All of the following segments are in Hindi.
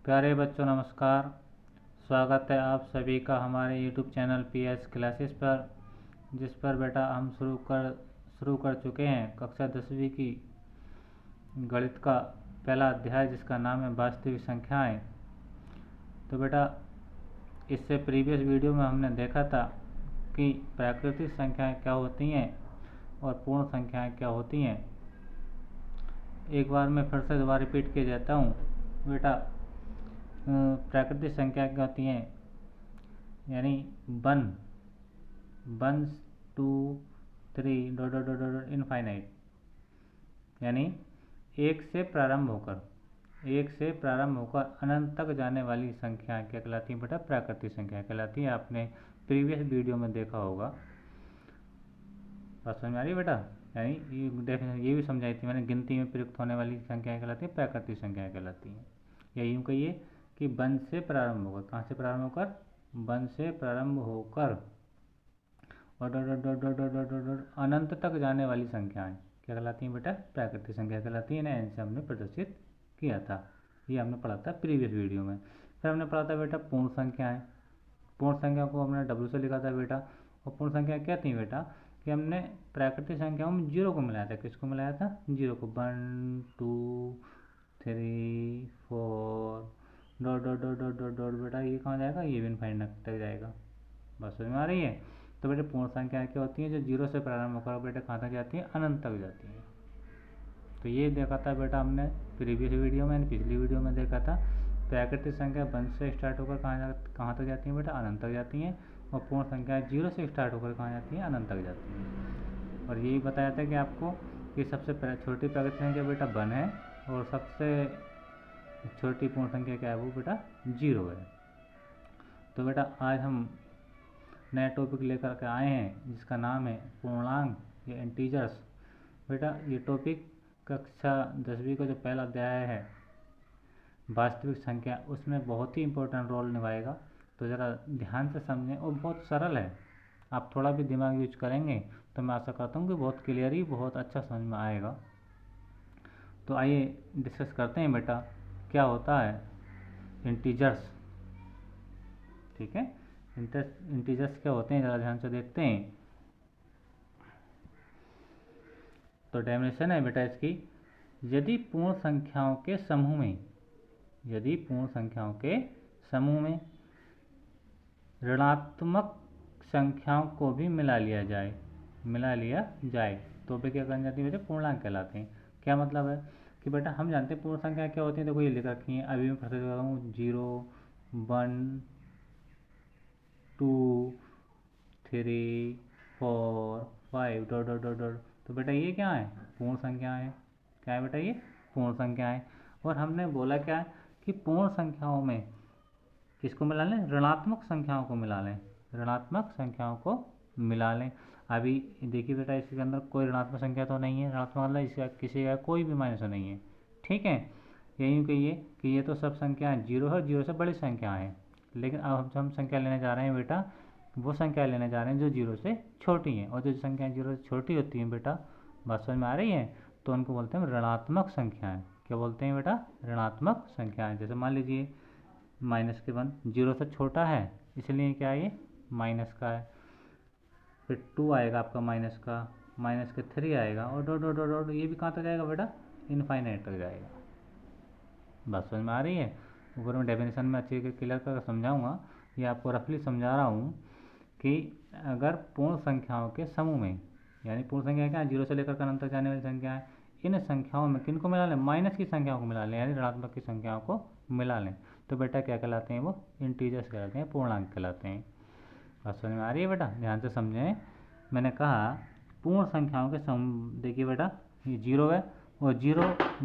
प्यारे बच्चों नमस्कार। स्वागत है आप सभी का हमारे YouTube चैनल PS क्लासेस पर, जिस पर बेटा हम शुरू कर चुके हैं कक्षा 10वीं की गणित का पहला अध्याय, जिसका नाम है वास्तविक संख्याएं। तो बेटा इससे प्रीवियस वीडियो में हमने देखा था कि प्राकृतिक संख्याएं क्या होती हैं और पूर्ण संख्याएं क्या होती हैं। एक बार मैं फिर से दोबारा रिपीट किया जाता हूँ बेटा। प्राकृतिक संख्या क्या होती हैं, यानी 1 2 3 डॉट डॉट डॉट इनफाइनाइट, यानी एक से प्रारंभ होकर अनंत तक जाने वाली संख्या क्या कहलाती है बेटा? प्राकृतिक संख्या कहलाती है। आपने प्रीवियस वीडियो में देखा होगा। बात समझ में आ रही है बेटा? यानी डेफिनेशन ये भी समझाई थी मैंने, गिनती में प्रयुक्त होने वाली संख्या कहलाती है प्राकृतिक संख्या कहलाती है। या यूँ कहिए कि 1 से प्रारंभ होकर, कहाँ से प्रारंभ होकर? 1 से प्रारंभ होकर और डॉट अनंत तक जाने वाली संख्याएं क्या कहलाती हैं बेटा? प्राकृतिक संख्या कहलाती है ना। इनसे हमने प्रदर्शित किया था, ये हमने पढ़ा था प्रीवियस वीडियो में। फिर हमने पढ़ा था बेटा पूर्ण संख्याएं। पूर्ण संख्या को हमने W से लिखा था बेटा। और पूर्ण संख्या क्या थी बेटा कि हमने प्राकृतिक संख्याओं में जीरो को मिलाया था। किसको मिलाया था? जीरो को। 1 2 3 4 dot dot dot dot dot dot बेटा ये कहाँ जाएगा? ये भी इनफाइनाइट तक जाएगा। बस समझ में आ रही है? तो बेटे पूर्ण संख्या क्या होती है? जो जीरो से प्रारंभ होकर बेटा कहाँ तक जाती है? अनंत तक जाती है। तो ये देखा था बेटा हमने प्रीवियस वीडियो में, पिछली वीडियो में देखा था। प्राकृतिक संख्या 1 से स्टार्ट होकर कहाँ तक जाती है बेटा? अनंत तक जाती हैं। और पूर्ण संख्या 0 से स्टार्ट होकर कहाँ जाती है? अनंत तक जाती हैं। और यही बताया था कि आपको कि सबसे छोटी प्राकृतिक संख्या बेटा 1 है और सबसे छोटी पूर्ण संख्या क्या है? वो बेटा 0 है। तो बेटा आज हम नया टॉपिक लेकर के आए हैं जिसका नाम है पूर्णांक या इंटीजर्स। बेटा ये टॉपिक कक्षा 10वीं का जो पहला अध्याय है वास्तविक संख्या, उसमें बहुत ही इम्पोर्टेंट रोल निभाएगा। तो ज़रा ध्यान से समझें, और बहुत सरल है। आप थोड़ा भी दिमाग यूज करेंगे तो मैं आशा करता हूँ कि बहुत क्लियरली बहुत अच्छा समझ में आएगा। तो आइए डिस्कस करते हैं बेटा क्या होता है इंटीजर्स। ठीक है, इंटीजर्स क्या होते हैं ज़रा ध्यान से देखते हैं। तो डेफिनेशन है बेटा इसकी, यदि पूर्ण संख्याओं के समूह में ऋणात्मक संख्याओं को भी मिला लिया जाए तो वे क्या कहलाती जाती है बेटा? पूर्णांक कहलाते हैं। क्या मतलब है कि बेटा हम जानते हैं पूर्ण संख्या क्या होती है। देखो ये लिख रखी है, अभी मैं फिर से करता हूँ। 0 1 2 3 4 5 डॉट डॉट डॉट डॉट। तो बेटा ये क्या है? पूर्ण संख्या है। क्या है बेटा? ये पूर्ण संख्या है। और हमने बोला क्या है कि पूर्ण संख्याओं में किसको मिला लें? ऋणात्मक संख्याओं को मिला लें। ऋणात्मक संख्याओं को मिला लें। अभी देखिए बेटा इसके अंदर कोई ऋणात्मक संख्या तो नहीं है। ऋणात्मक मतलब इसका किसी का कोई भी माइनस नहीं है। ठीक है, यही कहिए कि ये तो सब संख्याएं जीरो है, जीरो से बड़ी संख्या है। लेकिन अब हम संख्या लेने जा रहे हैं बेटा, वो संख्या लेने जा रहे हैं जो जीरो से छोटी हैं। और जो संख्याएं जीरो से छोटी होती हैं बेटा, बात समझ में आ रही है, तो उनको बोलते हैं ऋणात्मक संख्याएं। क्या बोलते हैं बेटा? ऋणात्मक संख्याएं। जैसे मान लीजिए -1 जीरो से छोटा है, इसलिए क्या है? ये माइनस का है। फिर 2 आएगा आपका माइनस का, -3 आएगा, और डॉट डॉट डॉट डॉट ये भी कहाँ तक जाएगा बेटा? इनफाइनाइट तक जाएगा। बात समझ में आ रही है? ऊपर में डेफिनेशन में अच्छे क्लियर कर समझाऊंगा। ये आपको रफली समझा रहा हूँ कि अगर पूर्ण संख्याओं के समूह में, यानी पूर्ण संख्या क्या है? 0 से लेकर अनंत तक जाने वाली संख्या है। इन संख्याओं में किनको मिला लें? माइनस की संख्याओं को मिला लें, यानी ऋणात्मक की संख्याओं को मिला लें। तो बेटा क्या कहलाते हैं? वो इंटीजर्स कहलाते हैं, पूर्णांक कहलाते हैं। बात समझ में आ रही है बेटा? ध्यान से समझें। मैंने कहा पूर्ण संख्याओं के समूह, देखिए बेटा ये 0 है और 0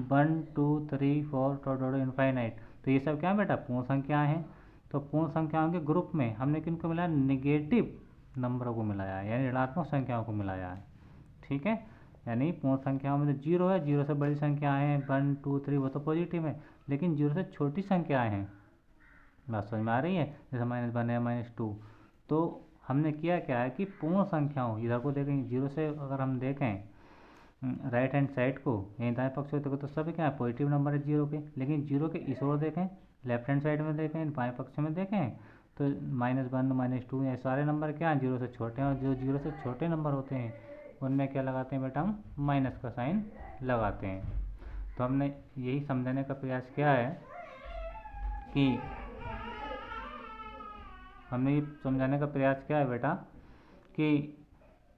1 2 3 4 डॉट इनफाइनाइट। तो ये सब क्या है बेटा? पूर्ण संख्याएं हैं। तो पूर्ण संख्याओं के ग्रुप में हमने किनको मिलाया? नेगेटिव नंबरों को मिलाया है, यानी ऋणात्मक संख्याओं को मिलाया है। ठीक है, यानी पूर्ण संख्याओं में तो 0 है, 0 से बड़ी संख्याएं हैं 1 2 3, वो तो पॉजिटिव है। लेकिन 0 से छोटी संख्याएं हैं। बात समझ में आ रही है? जैसे -1 है, -2। तो हमने किया क्या है कि पूर्ण संख्याओं, इधर को देखें 0 से अगर हम देखें राइट हैंड साइड को यहीं दाएं पक्ष को देखो तो सभी क्या है पॉजिटिव नंबर है जीरो के, लेकिन जीरो के इस ओर देखें, लेफ्ट हैंड साइड में देखें, बाएं पक्ष में देखें तो -1 -2 ये सारे नंबर क्या हैं जीरो से छोटे हैं, और जो जीरो से छोटे नंबर होते हैं उनमें क्या लगाते हैं बेटा, हम माइनस का साइन लगाते हैं। तो हमने यही समझाने का प्रयास किया है कि हमने ये समझाने का प्रयास किया है बेटा कि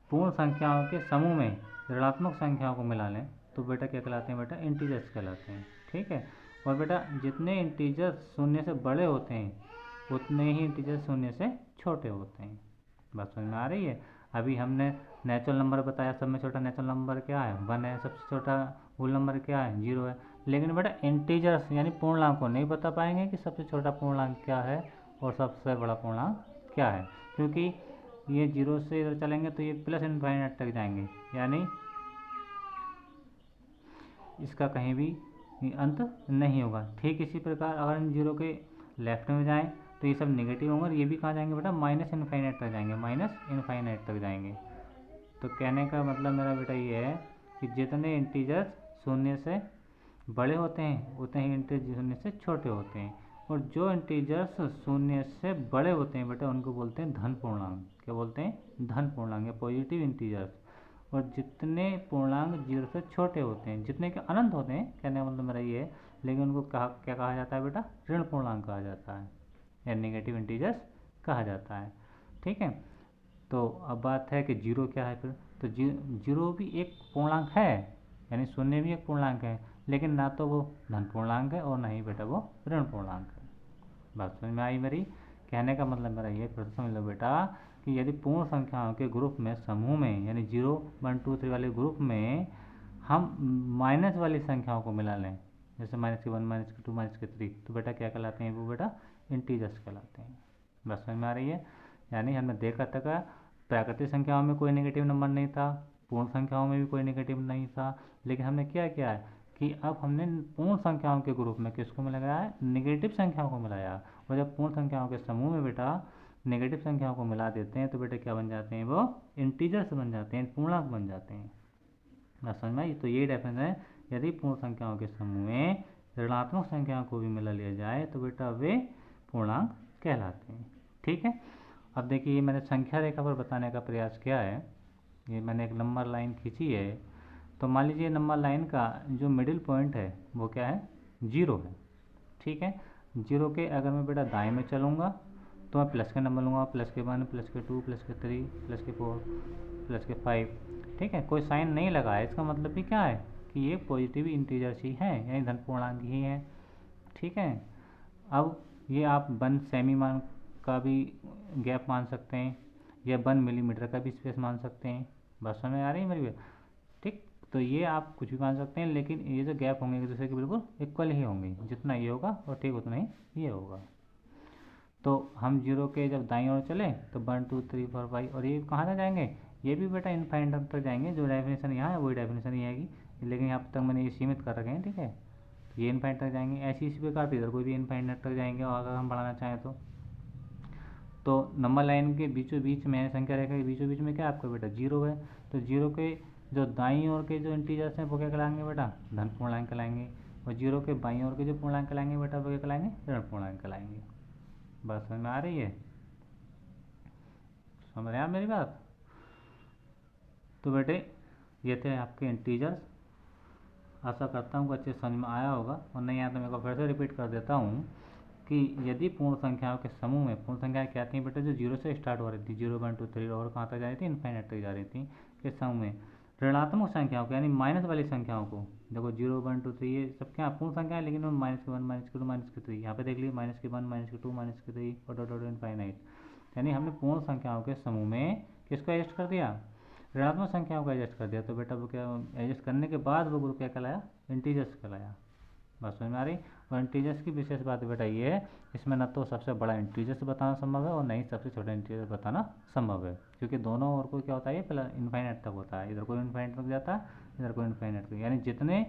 पूर्ण संख्याओं के समूह में ऋणात्मक संख्याओं को मिला लें तो बेटा क्या कहलाते हैं बेटा, इंटीजर्स कहलाते हैं। ठीक है, और बेटा जितने इंटीजर्स शून्य से बड़े होते हैं उतने ही इंटीजर्स शून्य से छोटे होते हैं। बात समझ में आ रही है। अभी हमने नेचुरल नंबर बताया, सब में छोटा नेचुरल नंबर क्या है, 1 है, सबसे छोटा होल नंबर क्या है, 0 है। लेकिन बेटा इंटीजर्स यानी पूर्णांक को नहीं बता पाएंगे कि सबसे छोटा पूर्णांक क्या है और सबसे बड़ा पूर्णांक क्या है, क्योंकि ये जीरो से इधर चलेंगे तो ये प्लस इनफाइनाइट तक जाएंगे, यानी इसका कहीं भी अंत नहीं होगा। ठीक इसी प्रकार अगर हम जीरो के लेफ्ट में जाएं तो ये सब नेगेटिव होंगे, और ये भी कहाँ जाएंगे बेटा, माइनस इनफाइनाइट तक जाएंगे, माइनस इनफाइनाइट तक जाएंगे। तो कहने का मतलब मेरा बेटा ये है कि जितने इंटीजर्स शून्य से बड़े होते हैं उतने ही इंटीजर शून्य से छोटे होते हैं, और जो इंटीजर्स शून्य से बड़े होते हैं बेटा उनको बोलते हैं धन पूर्णांक। क्या बोलते हैं, धन पूर्णांक या पॉजिटिव इंटीजर्स। और जितने पूर्णांक जीरो से छोटे होते हैं, जितने के अनंत होते हैं, कहने का मतलब मेरा ये है, लेकिन उनको क्या कहा जाता है बेटा, ऋण पूर्णांक कहा जाता है या नेगेटिव इंटीजर्स कहा जाता है। ठीक है, तो अब बात है कि जीरो क्या है फिर, तो जीरो भी एक पूर्णांक है, यानी शून्य भी एक पूर्णांक है, लेकिन ना तो वो धन पूर्णांक है और ना ही बेटा वो ऋण पूर्णांक है। बात समझ में आई मेरी। कहने का मतलब मेरा ये, फिर समझ लो बेटा कि यदि पूर्ण संख्याओं के ग्रुप में समूह में यानी 0 1 2 3 वाले ग्रुप में हम माइनस वाली संख्याओं को मिला लें, जैसे -1 -2 -3, तो बेटा क्या कहलाते हैं वो बेटा, इंटीजर्स कहलाते हैं। बस समझ में आ रही है। यानी हमने देखा था प्राकृतिक संख्याओं में कोई नेगेटिव नंबर नहीं था, पूर्ण संख्याओं में भी कोई नेगेटिव नहीं था, लेकिन हमने क्या किया है कि अब हमने पूर्ण संख्याओं के ग्रुप में किसको मिलाया है, नेगेटिव संख्याओं को मिलाया। और जब पूर्ण संख्याओं के समूह में बेटा नेगेटिव संख्याओं को मिला देते हैं तो बेटा क्या बन जाते हैं, वो इंटीजर्स बन जाते हैं, पूर्णांक बन जाते हैं। बात समझ में आई। तो ये डेफिनेशन है, यदि पूर्ण संख्याओं के समूह में ऋणात्मक संख्याओं को भी मिला लिया जाए तो बेटा वे पूर्णांक कहलाते हैं। ठीक है, अब देखिए मैंने संख्या रेखा पर बताने का प्रयास किया है। ये मैंने एक नंबर लाइन खींची है, तो मान लीजिए नंबर लाइन का जो मिडिल पॉइंट है वो क्या है, 0 है। ठीक है, 0 के अगर मैं बेटा दाएं में चलूँगा तो मैं प्लस के नंबर लूँगा, +1 +2 +3 +4 +5। ठीक है, कोई साइन नहीं लगा है, इसका मतलब भी क्या है कि ये पॉजिटिव इंटीजर्स ही हैं, यानी धन पूर्णांक ही हैं। ठीक है, अब ये आप 1 सेमी मान का भी गैप मान सकते हैं या 1 मिलीमीटर का भी स्पेस मान सकते हैं। बात समझ में आ रही है मेरी। ठीक, तो ये आप कुछ भी मान सकते हैं, लेकिन ये जो गैप होंगे एक दूसरे के बिल्कुल इक्वल ही होंगे, जितना ये होगा और ठीक उतना ही ये होगा। तो हम 0 के जब दाईं ओर चले तो 1 2 3 4 5, और ये कहाँ तक जाएंगे, ये भी बेटा इनफाइनाइट तक जाएंगे। जो डेफिनेशन यहाँ है वही डेफिनेशन ही आएगी, लेकिन यहाँ तक मैंने ये सीमित कर रखे हैं। ठीक है, तो ये इनफाइनाइट तक जाएंगे, ऐसी इसी प्रकार इधर कोई भी इनफाइनाइट तक जाएंगे, और अगर हम बढ़ाना चाहें तो नंबर लाइन के बीचों बीच में, संख्या रेखा के बीचों बीच में क्या आपका बेटा 0 है, तो 0 के जो दाईं ओर के जो इंटीजर्स हैं वो क्या कहलाएंगे बेटा, धन पूर्णांक कहलाएंगे, और 0 के बाईं ओर के जो पूर्णांक कहलाएंगे बेटा वो क्या कहलाएंगे, ऋण पूर्णांक कहलाएंगे। बात समझ में आ रही है, समझ रहे हैं आप मेरी बात। तो बेटे ये थे आपके इंटीजर्स, आशा करता हूँ कि अच्छे समझ में आया होगा, और नहीं आया तो मैं को फिर से रिपीट कर देता हूँ कि यदि पूर्ण संख्याओं के समूह में, पूर्ण संख्याएं क्या थी बेटा, जो 0 से स्टार्ट हो रही थी, 0 1 2 3 और कहाँ तक जा रही थी, इनफाइनाइट तक जा रही थी, के समूह में ऋणात्मक संख्याओं को यानी माइनस वाली संख्याओं को, देखो 0 1 2 3 ये सब क्या पूर्ण संख्या है, लेकिन -1 -2 -3, यहाँ पे देख लीजिए -1 -2 -3 और डॉट इनफाइनाइट, यानी हमने पूर्ण संख्याओं के समूह में किसको एडजस्ट कर दिया, ऋणात्मक संख्याओं को एडजस्ट कर दिया। तो बेटा वो क्या, एडजस्ट करने के बाद वो ग्रुप क्या कहलाया, इंटीजर्स कहलाया। बात समझ में आ रही। और इंटीजर्स की विशेष बात बेटा ये है, इसमें ना तो सबसे बड़ा इंटीजर्स बताना संभव है और ना ही सबसे छोटा इंटीजर बताना संभव है, क्योंकि दोनों ओर को क्या होता है, पहले इनफाइनाइट तक होता है, इधर कोई इनफाइनाइट तक जाता है, इधर कोई इनफाइनाइट तक, यानी जितने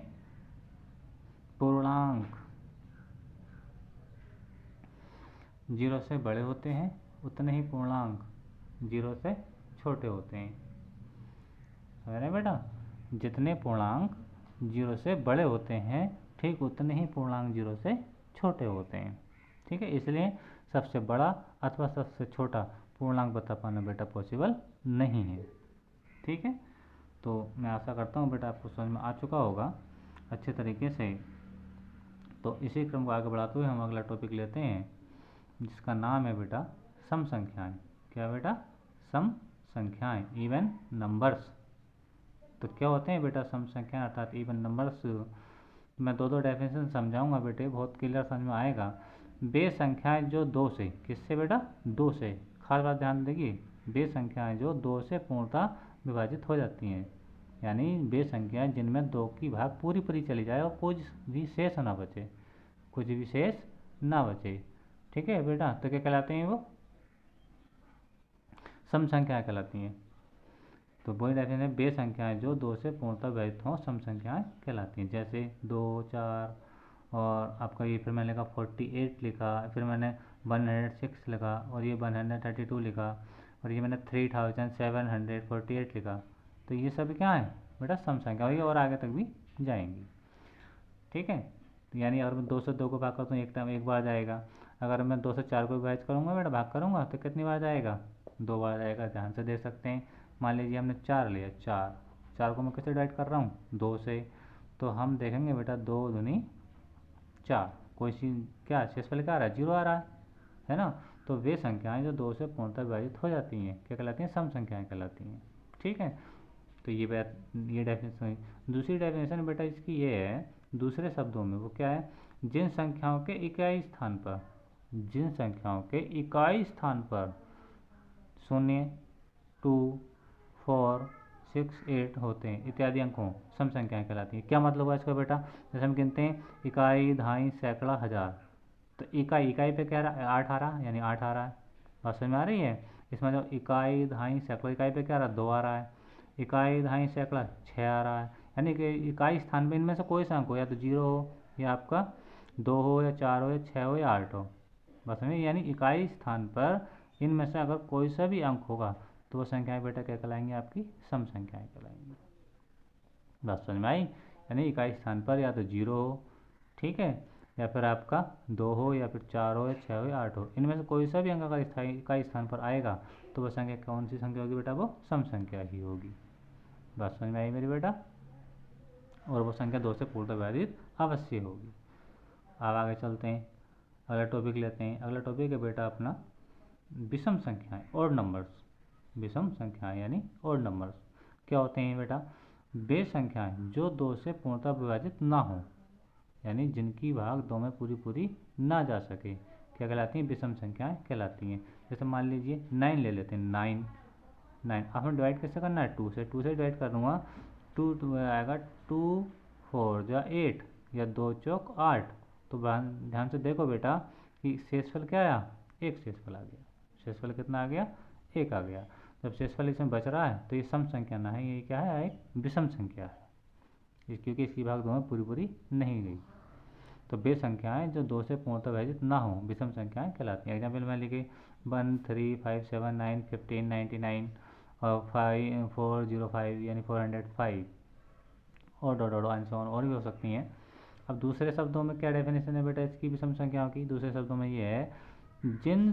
पूर्णांक 0 से बड़े होते हैं उतने ही पूर्णांक 0 से छोटे होते हैं। समझ रहे बेटा, जितने पूर्णांक 0 से बड़े होते हैं ठीक उतने ही पूर्णांक 0 से छोटे होते हैं। ठीक है, इसलिए सबसे बड़ा अथवा सबसे छोटा पूर्णांक बता पाना बेटा पॉसिबल नहीं है। ठीक है, तो मैं आशा करता हूँ बेटा आपको समझ में आ चुका होगा अच्छे तरीके से। तो इसी क्रम को आगे बढ़ाते हुए हम अगला टॉपिक लेते हैं, जिसका नाम है बेटा सम संख्याएं। क्या बेटा? सम संख्याएं, इवन नंबर्स। तो क्या होते हैं बेटा सम संख्याएं अर्थात इवन नंबर्स? मैं दो डेफिनेशन समझाऊंगा बेटे, बहुत क्लियर समझ में आएगा। वे संख्याएं जो दो से, किससे बेटा? दो से, खास बात ध्यान देगी, वे संख्याएं जो दो से पूर्णतः विभाजित हो जाती हैं, यानी वे संख्याएं जिनमें दो की भाग पूरी पूरी चली जाए और कुछ भी शेष ना बचे, कुछ भी शेष ना बचे। ठीक है बेटा, तो क्या कहलाते हैं वो? सम संख्याएं कहलाती हैं। तो वही डेफिनेशन है, वे संख्याएं जो दो से पूर्णतः विभाजित हों सम संख्याएं कहलाती हैं। जैसे 2, 4 और आपका ये, फिर मैंने लिखा 48 लिखा, फिर मैंने 106 लिखा, और ये 132 लिखा, और ये मैंने 3748 लिखा। तो ये सब क्या है बेटा? सम संख्या होगी और आगे तक भी जाएंगी। ठीक है, तो यानी अगर मैं 2 से 2 को भाग करता हूँ एक टाइम एक बार जाएगा, अगर मैं 2 से 4 को विभाजित करूँगा बेटा, भाग करूँगा, तो कितनी बार जाएगा? 2 बार जाएगा। ध्यान से देख सकते हैं, मान लीजिए हमने 4 लिया, 4 को मैं किससे डिवाइड कर रहा हूँ? 2 से। तो हम देखेंगे बेटा 2 दूनी 4, कोई सी क्या शेष फल क्या आ रहा है? 0 आ रहा है ना। तो वे संख्याएं जो 2 से पूर्णतः विभाजित हो जाती हैं क्या कहलाती हैं? सम संख्याएं कहलाती हैं। ठीक है, तो ये डेफिनेशन हुई। दूसरी डेफिनेशन बेटा इसकी ये है, दूसरे शब्दों में वो क्या है? जिन संख्याओं के इकाई स्थान पर, जिन संख्याओं के इकाई स्थान पर 0, 2, 4, 6, 8 होते हैं इत्यादि अंक हों, सम संख्याएं कहलाती हैं। क्या मतलब है इसका बेटा? जैसे हम गिनते हैं इकाई, दहाई, सैकड़ा, हजार, तो इकाई पे क्या रहा? 8 आ रहा है, यानी 8 आ रहा है। बात समझ में आ रही है? इसमें जो इकाई, दहाई, सैकड़ा, इकाई पे क्या आ रहा है? 2 आ रहा है, इकाई, दहाई, सैकड़ा 6 आ रहा है। यानी कि इकाई स्थान पे इनमें से कोई सा अंक हो, या तो 0 हो, या आपका 2 हो, या 4 हो, या 6 हो, या 8 हो। बस में, यानी इकाई स्थान पर इनमें से अगर कोई सा भी अंक होगा तो वो संख्याएं बेटा क्या कहलाएंगी? आपकी सम संख्याएं कहलाएंगी। बात समझ में आई? यानी इकाई स्थान पर या तो 0 हो, ठीक है, या फिर आपका 2 हो, या फिर 4 हो, या 6 हो, या 8 हो, इनमें से कोई सा भी अंक अगर इकाई स्थान पर आएगा तो वह संख्या कौन सी संख्या होगी बेटा? वो सम संख्या ही होगी। बात समझ में आई मेरी बेटा? और वो संख्या 2 से पूर्णतः विभाजित अवश्य होगी। अब आगे चलते हैं, अगला टॉपिक लेते हैं। अगला टॉपिक है बेटा अपना विषम संख्याएं, ऑड नंबर्स। विषम संख्याएं यानी ऑड नंबर्स क्या होते हैं बेटा? वे संख्याएं जो 2 से पूर्णतः विभाजित ना हो, यानी जिनकी भाग 2 में पूरी पूरी ना जा सके, क्या कहलाती हैं? विषम संख्याएं कहलाती हैं। जैसे मान लीजिए 9 ले लेते हैं, 9 आपने डिवाइड कैसे करना है? 2 से। 2 से डिवाइड कर दूंगा, 2 आएगा 2 4 जा 8, या 2 चौक 8। तो ध्यान से देखो बेटा कि शेषफल क्या आया? एक शेषफल आ गया। शेषफल कितना आ गया? 1 आ गया। जब शेषफल इसमें बच रहा है तो ये सम संख्या ना है, ये क्या है? एक विषम संख्या है, क्योंकि इसकी भाग 2 में पूरी पूरी नहीं गई। तो वे संख्याएं जो 2 से पूर्णतः विभाजित ना हो विषम संख्याएं कहलाती हैं। एग्जाम्पल में लिखे 1, 3, 5, 7, 9, 15, 99 और 5, 405 यानी 405, और dot dot and so on, और भी हो सकती हैं। अब दूसरे शब्दों में क्या डेफिनेशन है बेटा इसकी विषम संख्याओं की? दूसरे शब्दों में ये है, जिन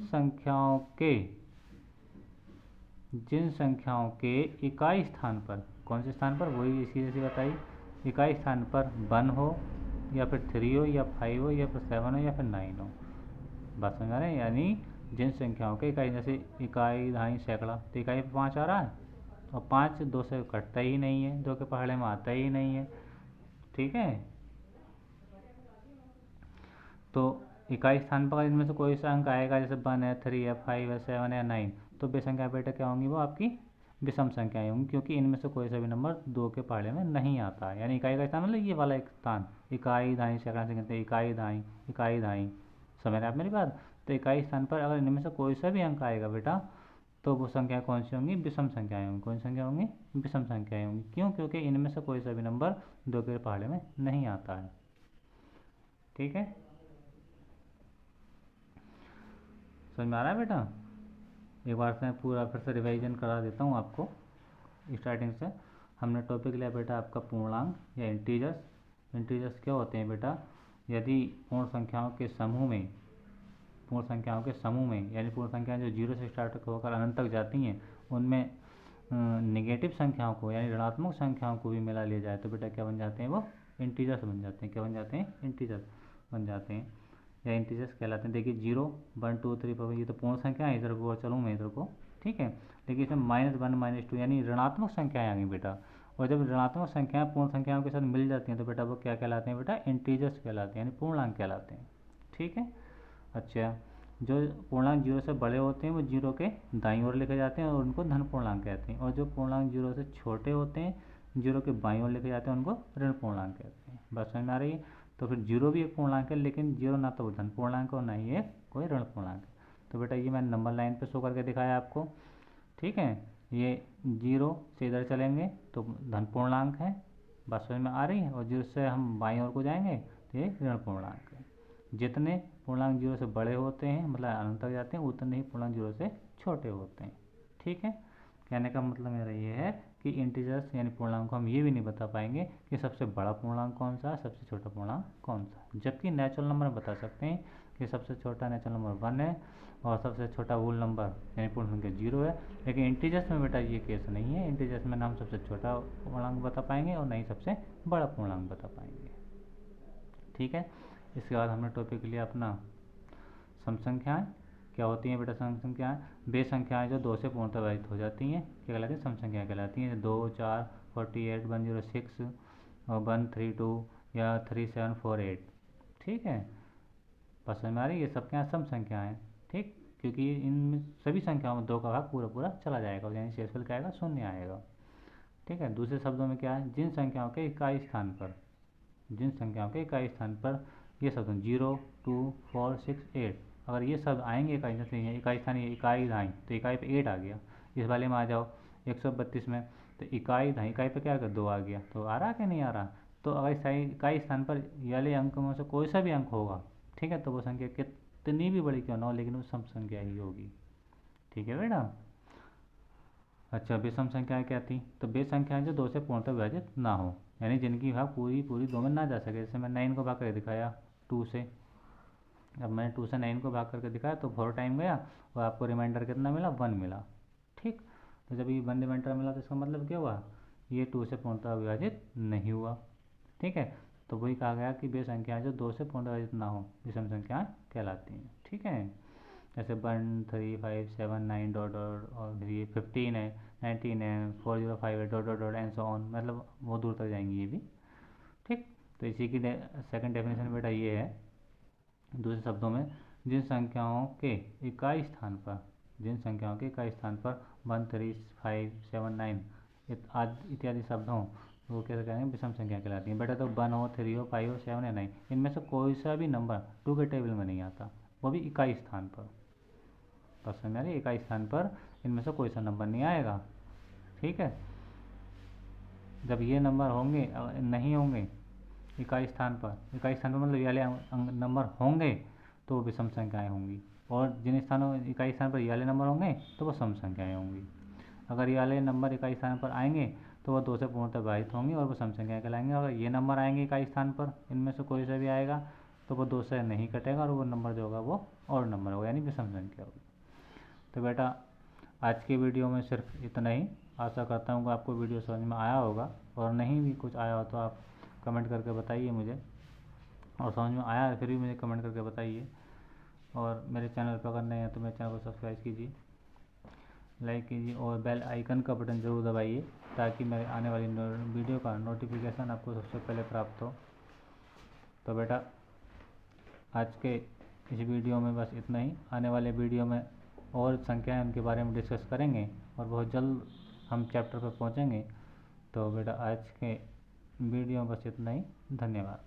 संख्याओं के इकाई स्थान पर, कौन से स्थान पर? वही इसी जैसी बताई, इकाई स्थान पर 1 हो, या फिर 3 हो, या 5 हो, या फिर 7 हो, या फिर 9 हो। बात समझ रहे हैं? यानी जिन संख्याओं के इकाई, जैसे इकाई, दहाई, सैकड़ा, तो इकाई पे 5 आ रहा है, और 5 2 से कटता ही नहीं है, 2 के पहाड़े में आता ही नहीं है। ठीक है, तो इकाई स्थान पर इनमें से कोई सा अंक आएगा, जैसे 1 है, 3 है, 5 है, 7 है, 9, तो वे संख्या बेटा क्या होंगी? वो आपकी विषम संख्याएं होंगी, क्योंकि इनमें से कोई सा भी नंबर 2 के पहाड़े में नहीं आता है। यानी इकाई का स्थान मतलब ये वाला एक स्थान, इकाई, दाई, सैकड़ा से कहते हैं इकाई, दाई, इकाई, दाई। समझ रहे आप मेरी बात? तो इकाई स्थान पर अगर इनमें से कोई सा भी अंक आएगा बेटा, तो वो संख्या कौन सी होंगी? विषम संख्याएं होंगी। कौन सी संख्या होंगी? विषम संख्याएं होंगी। क्यों? क्योंकि इनमें से कोई सा भी नंबर 2 के पहाड़े में नहीं आता है। ठीक है, समझ में आ रहा है बेटा? एक बार से पूरा फिर से रिवाइजन करा देता हूँ आपको स्टार्टिंग से। हमने टॉपिक लिया बेटा आपका पूर्णांक या इंटीजर्स। इंटीजर्स क्या होते हैं बेटा, यदि पूर्ण संख्याओं के समूह में यानी पूर्ण संख्याएं जो 0 से स्टार्ट होकर अनंत तक जाती हैं, उनमें नेगेटिव संख्याओं को यानी ऋणात्मक संख्याओं को भी मिला लिया जाए तो बेटा क्या बन जाते हैं, वो इंटीजर्स बन जाते हैं। क्या बन जाते हैं, इंटीजर्स बन जाते हैं या इंटीजर्स कहलाते हैं। देखिए 0 1 2 3 4 ये तो पूर्ण संख्या है, इधर को चलूँ मैं इधर को, ठीक है। लेकिन इसमें -1 -2 यानी ऋणात्मक संख्याएं आ गई बेटा, और जब ऋणात्मक संख्याएं पूर्ण संख्याओं के साथ मिल जाती हैं तो बेटा वो क्या कहलाते हैं बेटा, इंटीजर्स कहलाते हैं, यानी पूर्णांक कहलाते हैं, ठीक है। अच्छा, जो पूर्णांक 0 से बड़े होते हैं वो 0 के दाईं ओर लेके जाते हैं और उनको धन पूर्णांक कहते हैं, और जो पूर्णांक 0 से छोटे होते हैं 0 के बाईं ओर लेके जाते हैं उनको ऋण पूर्णांक कहते हैं। बस समझ में आ रही है। तो फिर 0 भी एक पूर्णांक है, लेकिन 0 ना तो धन पूर्णांक और ना ही ये कोई ऋण पूर्णांक है। तो बेटा ये मैंने नंबर लाइन पे शो करके दिखाया आपको, ठीक है। ये 0 से इधर चलेंगे तो धन पूर्णांक है, बात समझ में आ रही है, और 0 से हम बाईं ओर को जाएंगे तो ये ऋण पूर्णांक है। जितने पूर्णांक 0 से बड़े होते हैं मतलब अनंत तक जाते हैं, उतने ही पूर्णांक 0 से छोटे होते हैं, ठीक है। कहने का मतलब मेरा ये है कि इंटीजर्स यानी पूर्णांक को हम ये भी नहीं बता पाएंगे कि सबसे बड़ा पूर्णांक कौन सा है, सबसे छोटा पूर्णांक कौन सा है। जबकि नेचुरल नंबर बता सकते हैं कि सबसे छोटा नेचुरल नंबर 1 है और सबसे छोटा होल नंबर यानी पूर्ण संख्या 0 है। लेकिन इंटीजर्स में बेटा ये केस नहीं है। इंटीजर्स में ना हम सबसे छोटा पूर्णांक बता पाएंगे और ना ही सबसे बड़ा पूर्णांक बता पाएंगे, ठीक है। इसके बाद हमने टॉपिक लिया अपना सम संख्याएं। क्या होती हैं बेटा सम संख्याएं, वे संख्याएं जो 2 से पूर्णतः विभाजित हो जाती हैं क्या कहलाती हैं, सम संख्याएं कहलाती हैं। 2 4 48 106 और 132 या 3748, ठीक है। पसंद में आ रही है, ये सब क्या सम संख्याएं हैं, ठीक। क्योंकि इन सभी संख्याओं में 2 का भाग पूरा पूरा चला जाएगा, यानी शेषफल क्या आएगा, 0 आएगा, ठीक है। दूसरे शब्दों में क्या है, जिन संख्याओं के इकाई स्थान पर ये शब्द 0 2 4 6 8 अगर ये शब्द आएंगे इकाई, जैसे इकाई स्थान इकाई धाई तो इकाई पे 8 आ गया। इस वाले में आ जाओ 132 में तो इकाई धाई इकाई पे क्या आ गया, 2 आ गया। तो आ रहा कि नहीं आ रहा, तो अगर इकाई स्थान पर वाले अंक में से कोई सा भी अंक होगा, ठीक है, तो वो संख्या कितनी भी बड़ी क्यों ना हो लेकिन वो सम संख्या ही होगी, ठीक है बेटा। अच्छा, विषम संख्याएं क्या थी, तो वे संख्याएं जो 2 से पूर्णतः विभाजित ना हो, यानी जिनकी भाग पूरी 2 में ना जा सके। जैसे मैं 9 को भाग करके दिखाया 2 से, अब मैंने 2 से 9 को भाग करके दिखाया तो 4 टाइम गया और आपको रिमाइंडर कितना मिला, 1 मिला, ठीक। तो जब ये 1 रिमाइंडर मिला तो इसका मतलब क्या हुआ, ये 2 से पूर्णतः विभाजित नहीं हुआ, ठीक है। तो वही कहा गया कि वे संख्याएं जो 2 से पूर्णतः विभाजित ना हो विषम संख्याएं कहलाती हैं, ठीक है। जैसे 1 3 5 7 9 डॉट डॉट और फिर ये 15 है 19 है 405 है dot dot dot and so on, मतलब बहुत दूर तक जाएंगी ये भी, ठीक। तो इसी की सेकंड डेफिनेशन बेटा ये है, दूसरे शब्दों में जिन संख्याओं के इकाई स्थान पर 1 3 5 7 9 इत्यादि शब्द हों वो कैसे कहेंगे, विषम संख्या कहलाती हैं बेटा। तो 1 हो 3 हो 5 हो 7 या 9 इनमें से कोई सा भी नंबर 2 के टेबल में नहीं आता, वो भी इकाई स्थान पर। समझ में आ रही है, इकाई स्थान पर इनमें से कोई सा नंबर नहीं आएगा, ठीक है। जब ये नंबर होंगे नहीं होंगे इकाई स्थान पर मतलब ये वाले नंबर होंगे तो वो विषम संख्याएं होंगी, और जिन स्थानों इकाई स्थान पर ये वाले नंबर होंगे तो वो सम संख्याएं होंगी। अगर ये वाले नंबर इकाई स्थान पर आएंगे तो वह 2 से पूर्णतः विभाजित होंगी और वो सम संख्याएं कहलाएंगे। अगर ये नंबर आएंगे इकाई स्थान पर इनमें से कोई सा भी आएगा तो वो 2 से नहीं कटेगा और वो नंबर जो होगा वो और नंबर होगा, यानी विषम संख्या होगी। तो बेटा आज की वीडियो में सिर्फ इतना ही। आशा करता हूँ कि आपको वीडियो समझ में आया होगा, और नहीं भी कुछ आया हो तो आप कमेंट करके बताइए मुझे, और समझ में आया है फिर भी मुझे कमेंट करके बताइए। और मेरे चैनल पर अगर नए हैं तो मेरे चैनल को सब्सक्राइब कीजिए, लाइक कीजिए और बेल आइकन का बटन ज़रूर दबाइए ताकि मेरे आने वाली वीडियो का नोटिफिकेशन आपको सबसे पहले प्राप्त हो। तो बेटा आज के इस वीडियो में बस इतना ही। आने वाले वीडियो में और संख्याएं उनके बारे में डिस्कस करेंगे और बहुत जल्द हम चैप्टर पर पहुंचेंगे। तो बेटा आज के वीडियो में बस इतना ही, धन्यवाद।